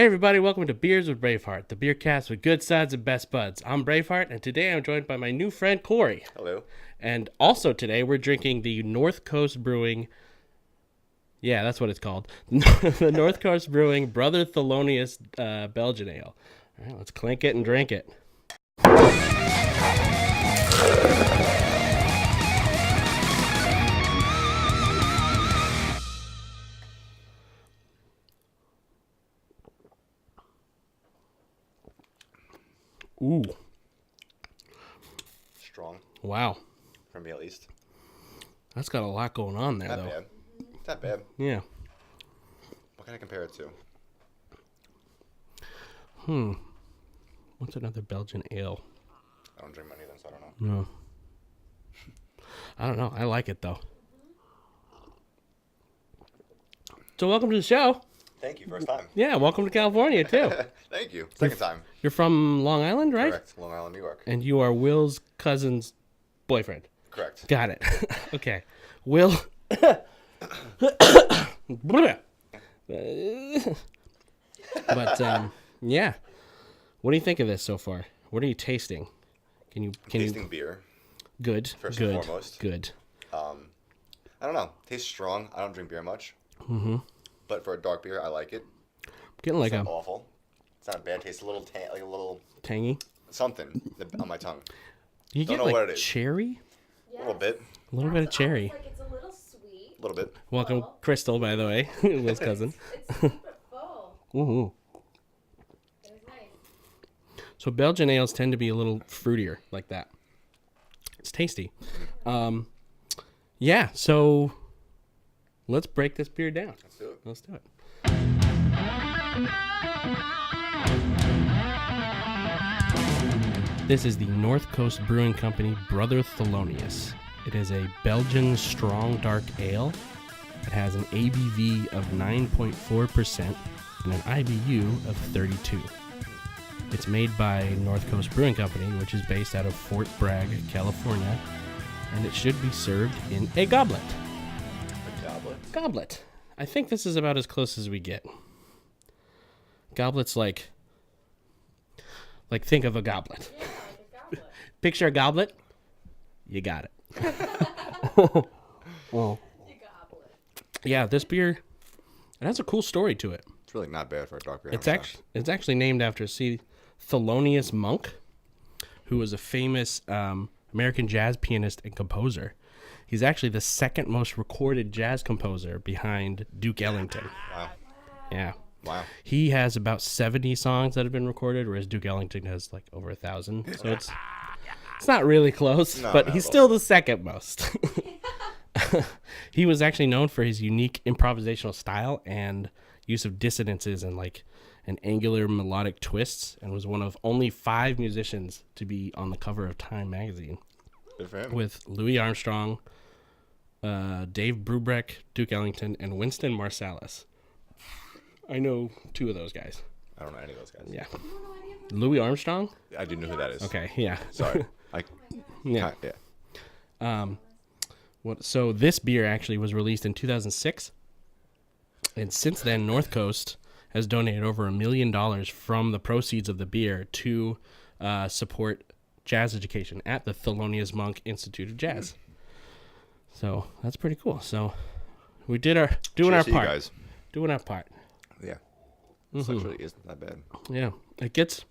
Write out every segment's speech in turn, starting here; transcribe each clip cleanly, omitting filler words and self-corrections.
Hey everybody, welcome to Beers with Braveheart, the beer cast with good sides and best buds. I'm Braveheart, and today I'm joined by my new friend Cory. Hello. And also today we're drinking the North Coast Brewing, yeah, that's what it's called, the North Coast Brewing Brother Thelonious Belgian Ale. All right, let's clink it and drink it. Ooh. Strong. Wow. For me, at least. That's got a lot going on there, Not though. bad. It's not bad. Yeah. What can I compare it to? What's another Belgian ale? I don't drink many of them, so I don't know. No. I don't know. I like it, though. So welcome to the show. Thank you. First time. Yeah, welcome to California, too. Thank you. Second time. You're from Long Island, right? Correct. Long Island, New York. And you are Will's cousin's boyfriend. Correct. Got it. Okay. Will. But yeah. What do you think of this so far? What are you tasting? Can Tasting you? beer. Good. First good. and foremost. Good. I don't know. Tastes strong. I don't drink beer much. Mm-hmm. But for a dark beer, I like it. Getting like It's a not awful. It's not a bad taste. A little like a little tangy. something on my tongue. You Don't get know like what it is. cherry. A little bit. A little bit of cherry. Like it's a little sweet. A little bit. Welcome, Crystal. By the way, Will's cousin. It's sweet but full. Ooh. It was nice. So Belgian ales tend to be a little fruitier like that. It's tasty. Yeah, so let's break this beer down. Let's do it. Let's do it. This is the North Coast Brewing Company Brother Thelonious. It is a Belgian strong dark ale. It has an ABV of 9.4% and an IBU of 32. It's made by North Coast Brewing Company, which is based out of Fort Bragg, California, and it should be served in a goblet. A goblet. Goblet. I think this is about as close as we get. Goblet's like think of a goblet. Yeah, like a goblet. Picture a goblet. You got it. Well, A goblet. yeah, this beer, it has a cool story to it. It's really not bad for a dark beer. It's actually named after Thelonious Monk, who was a famous American jazz pianist and composer. He's actually the second most recorded jazz composer behind Duke Ellington. Wow. Yeah. Wow. He has about 70 songs that have been recorded, whereas Duke Ellington has like over 1,000. So it's not really close, No, but not he's at all. still the second most. He was actually known for his unique improvisational style and use of dissonances and angular melodic twists, and was one of only 5 musicians to be on the cover of Time magazine, Good for him. with Louis Armstrong, Dave Brubeck, Duke Ellington, and Winston Marsalis. I know 2 of those guys. I don't know any of those guys. Yeah. You don't know any of them? Louis Armstrong? I do know who that is. Okay, yeah. Sorry. Yeah. Yeah. So this beer actually was released in 2006. And since then, North Coast has donated over $1 million from the proceeds of the beer to support jazz education at the Thelonious Monk Institute of Jazz. So that's pretty cool. So we did doing Cheers our to you part. guys. Doing our part. Yeah. This actually isn't that bad. Yeah. It gets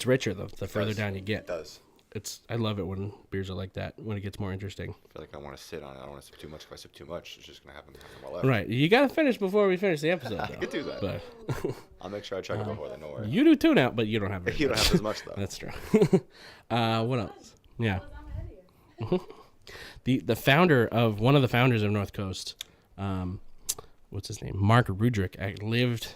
richer the further does. down you It get. does. I love it when beers are like that, when it gets more interesting. I feel like I want to sit on it. I don't want to sip too much. If I sip too much, it's just going to happen well left. Right. You got to finish before we finish the episode, I though. could do that. But I'll make sure I chug it before then. No worry. you do too now, but you don't have very You don't much. have as much, though. That's true. What else? Yeah. I'm ahead of you. One of the founders of North Coast, what's his name? Mark Rudrick lived.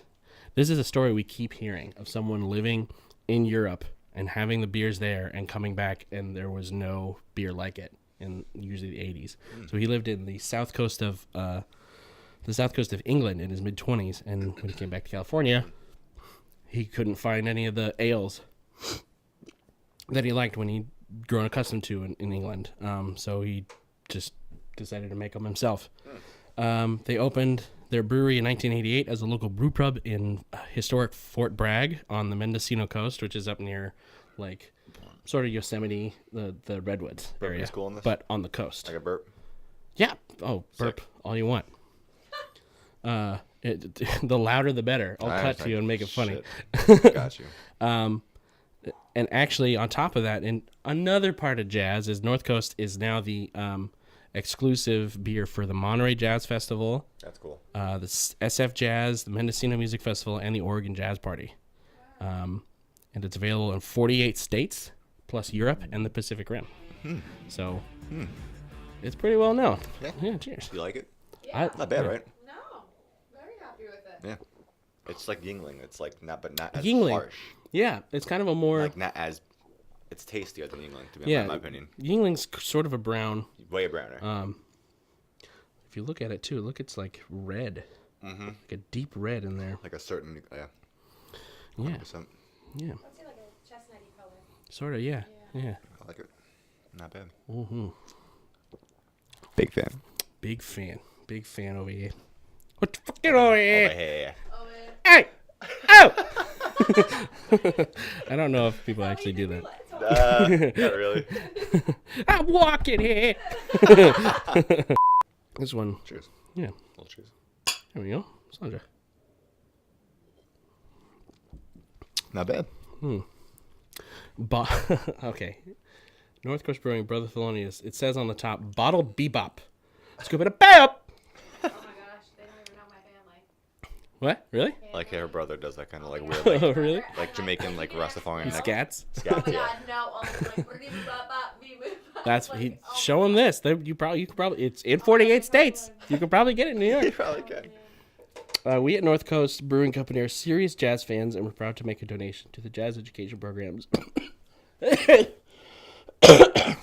This is a story we keep hearing of someone living in Europe and having the beers there and coming back, and there was no beer like it in usually the 80s. So he lived in the south coast of England in his mid-20s, and when he came back to California, he couldn't find any of the ales that he liked when he'd grown accustomed to in England. So he just decided to make them himself. They opened their brewery in 1988 as a local brew pub in historic Fort Bragg on the Mendocino coast, which is up near, like, sort of Yosemite, the Redwoods area, Cool in this? but on the coast. Like a burp. Yeah. Oh, burp Sick. all you want. The louder the better. I'll I cut to you and make it funny. Shit. Got you. And actually, on top of that, in another part of jazz is North Coast is now the exclusive beer for the Monterey Jazz Festival, That's cool. the SF Jazz, the Mendocino Music Festival, and the Oregon Jazz Party. And it's available in 48 states, plus Europe and the Pacific Rim. So it's pretty well known. Yeah. Cheers. You like it? Yeah. Not bad, right? No. Very happy with it. Yeah. It's like Yingling. It's like not as Yingling. harsh. Yeah, it's kind of a more... Like not as... It's tastier than Yingling, to be yeah, in my opinion. Yingling's sort of a brown. Way browner. If you look at it, too, look, it's like red. Like a deep red in there. Like a certain... Yeah. Yeah. 100%. Yeah. Let's see like a chestnutty color. Sort of, yeah. Yeah. I like it. Not bad. Mm-hmm. Big fan. Big fan. Big fan over here. What the fuck get over here? Over here. Oh, man. Hey! Oh! I don't know if people actually do that. Not really. I'm walking here. This one. Cheers. Yeah. Little cheers. There we go. Sandra. Not bad. Okay. North Coast Brewing, Brother Thelonious. It says on the top, bottled bebop. Scoop it a bop. Oh, my gosh. They don't even know my family. What? Really? Like her brother does that kind of like weird, Oh, really? like Jamaican, like Rastafarian. Scats? Oh, Scat, my yeah. God. No. All like, we're going to bop, bop, be move. That's like, oh, show them this. You could probably. It's in 48 states. You could probably get it in New York. You probably can. We at North Coast Brewing Company are serious jazz fans, and we're proud to make a donation to the jazz education programs.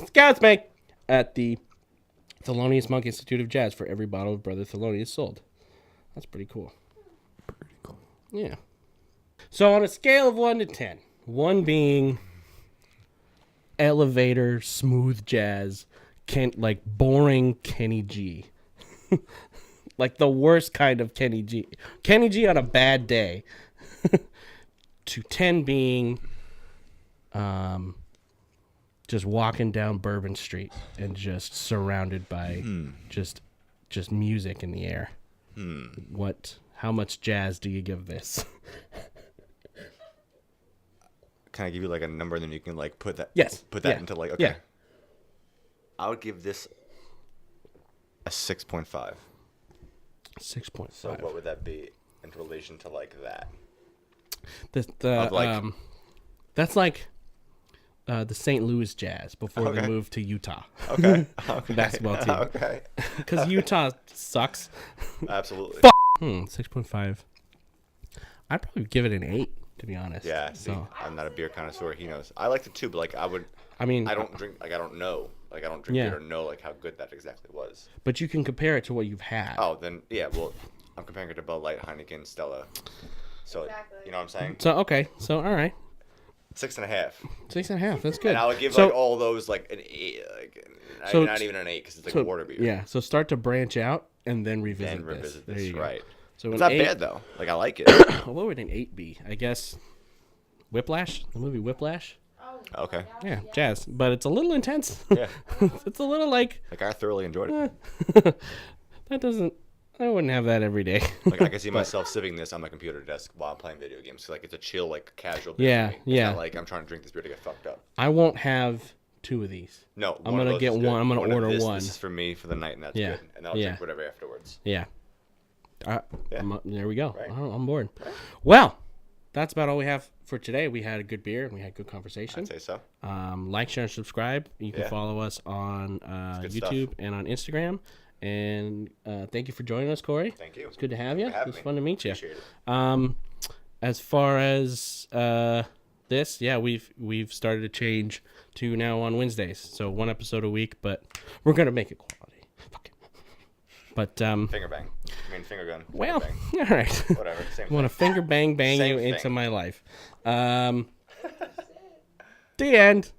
Scouts make at the Thelonious Monk Institute of Jazz for every bottle of Brother Thelonious sold. That's pretty cool. Pretty cool. Yeah. So on a scale of 1 to 10, 1 being elevator smooth jazz, like boring Kenny G. Like the worst kind of Kenny G. Kenny G on a bad day. To 10 being just walking down Bourbon Street and just surrounded by just music in the air. How much jazz do you give this? Can I give you like a number and then you can like put that? Yes. Put that Yeah. into like, okay. Yeah. I would give this a 6.5. 6.5. So what would that be in relation to like that? The that's like the St. Louis Jazz before they Okay. moved to Utah. Okay. The basketball team. Okay. Because Utah sucks. Absolutely. 6.5. I'd probably give it an 8, to be honest. Yeah. See, So, I'm not a beer connoisseur. He knows. I liked it too, but like I don't drink. Like I don't know. Like I don't drink Yeah. beer to know like how good that exactly was. but you can compare it to what you've had. Oh, then yeah. Well, I'm comparing it to Bud Light, Heineken, Stella. So Exactly. you know what I'm saying? So, okay. So, all right. 6.5. 6.5. That's good. And I would give so, like all those like an 8. Like So- not even an 8 because it's like so, a water beer. Yeah. So start to branch out and then revisit Then revisit There this. you go. Right. So It's an not 8, bad though. Like I like it. What would an 8 be? I guess Whiplash? The movie Whiplash? Oh, Okay. Yeah, jazz. But it's a little intense. Yeah. It's a little like, Like I thoroughly enjoyed it. that doesn't, I wouldn't have that every day. Like I can see myself sipping this on my computer desk while I'm playing video games. So like it's a chill, like casual beer. Yeah, for me. It's yeah. not like I'm trying to drink this beer to get fucked up. I won't have 2 of these. No. I'm one of gonna those get is good. one. I'm gonna of order this, one. This is for me for the night, and that's Yeah, good. And then I'll yeah. drink whatever afterwards. Yeah. Yeah. There we go. Right. I'm bored. Well, that's about all we have for today. We had a good beer and we had good conversation. I'd say so. Like, share, and subscribe. You can Yeah. follow us on good YouTube stuff. and on Instagram. And thank you for joining us, Cory. Thank you. It's good to have you. for having It's me. fun to meet you. Appreciate it. As far as this, yeah, we've started to change to now on Wednesdays. So 1 episode a week, but we're gonna make it quality. Fuck it. But Finger bang. I mean finger gun. Finger well, bang. all right. Whatever. Same I want to thing. finger bang Same you thing. into my life. The end.